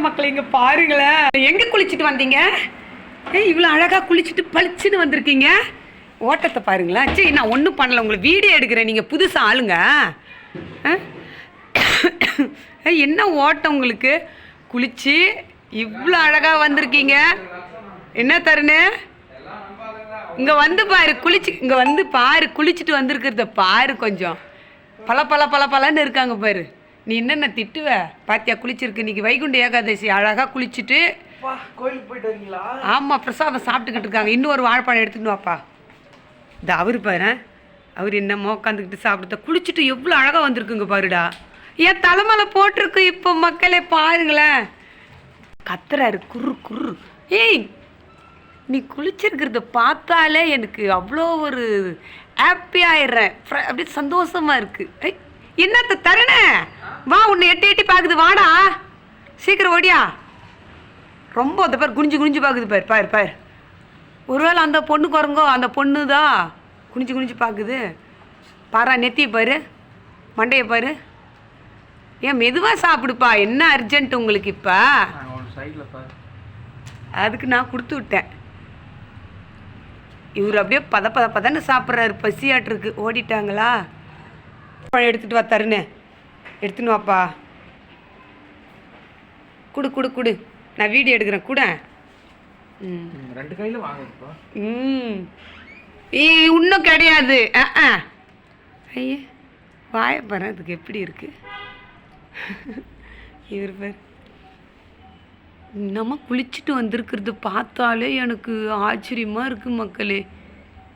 மக்கள் இங்கே பாருங்களேன். எங்கே குளிச்சுட்டு வந்தீங்க? இவ்வளோ அழகாக குளிச்சுட்டு பளிச்சுன்னு வந்திருக்கீங்க. ஓட்டத்தை பாருங்களேன். சரி, நான் ஒன்றும் பண்ணலை, உங்களை வீடியோ எடுக்கிறேன். நீங்கள் புதுசாக ஆளுங்க. என்ன ஓட்டம் உங்களுக்கு? குளிச்சு இவ்வளோ அழகாக வந்திருக்கீங்க. என்ன தருணு? இங்கே வந்து பாரு, இங்கே வந்து பாரு, குளிச்சுட்டு வந்திருக்கிறத பாரு. கொஞ்சம் பல இருக்காங்க பாரு. நீ என்னென்ன திட்டுவ பாத்தியா? குளிச்சிருக்கு. இன்னைக்கு வைகுண்ட ஏகாதசி. அழகாக குளிச்சுட்டு கோயிலுக்கு போயிட்டு வரீங்களா? ஆமாம், பிரசாதம் சாப்பிட்டுக்கிட்டு இருக்காங்க. இன்னொரு வாழைப்பழம் எடுத்துக்கிட்டு வாப்பா. இந்த அவரு பாரு, அவர் என்னமோ உட்காந்துக்கிட்டு சாப்பிடுத. குளிச்சுட்டு எவ்வளோ அழகாக வந்திருக்குங்க பாருடா. என் தலைமையில போட்டிருக்கு. இப்போ மக்களே பாருங்களேன், கத்துறாரு குரு குரு. ஏய், நீ குளிச்சிருக்கிறத பார்த்தாலே எனக்கு அவ்வளோ ஒரு ஹாப்பி ஆயிடுறேன். அப்படியே சந்தோஷமா இருக்கு. என்னத்த தரண? வா, உன்னை எட்டி எட்டி பார்க்குது. வாடா, சீக்கிரம் ஓடியா. ரொம்ப அந்த பார் குனிஞ்சு குனிஞ்சு பார்க்குது பாரு பாரு பாரு. ஒருவேளை அந்த பொண்ணு குரங்கோ, அந்த பொண்ணு தான் குனிஞ்சு குனிஞ்சு பார்க்குது. பாரா, நெத்தியை பாரு, மண்டையை பாரு. ஏன் மெதுவாக சாப்பிடுப்பா. என்ன அர்ஜென்ட் உங்களுக்கு இப்போ? அதுக்கு நான் கொடுத்து விட்டேன். இவர் அப்படியே பதன்னு சாப்பிட்றாரு. பசியாட்டிருக்கு. ஓடிட்டாங்களா? பழம் எடுத்துகிட்டு வா தருணு. எடுத்துன்னு வாப்பா. குடு குடு குடு, நான் வீடியோ எடுக்கிறேன். கூட ரெண்டு கையில் வாங்கப்பா. இன்னும் கிடையாது. ஐயே, வாய பாரு, அதுக்கு எப்படி இருக்கு. இவர் பேர் நம்ம குளிச்சுட்டு வந்திருக்கிறது பார்த்தாலே எனக்கு ஆச்சரியமாக இருக்குது மக்களே.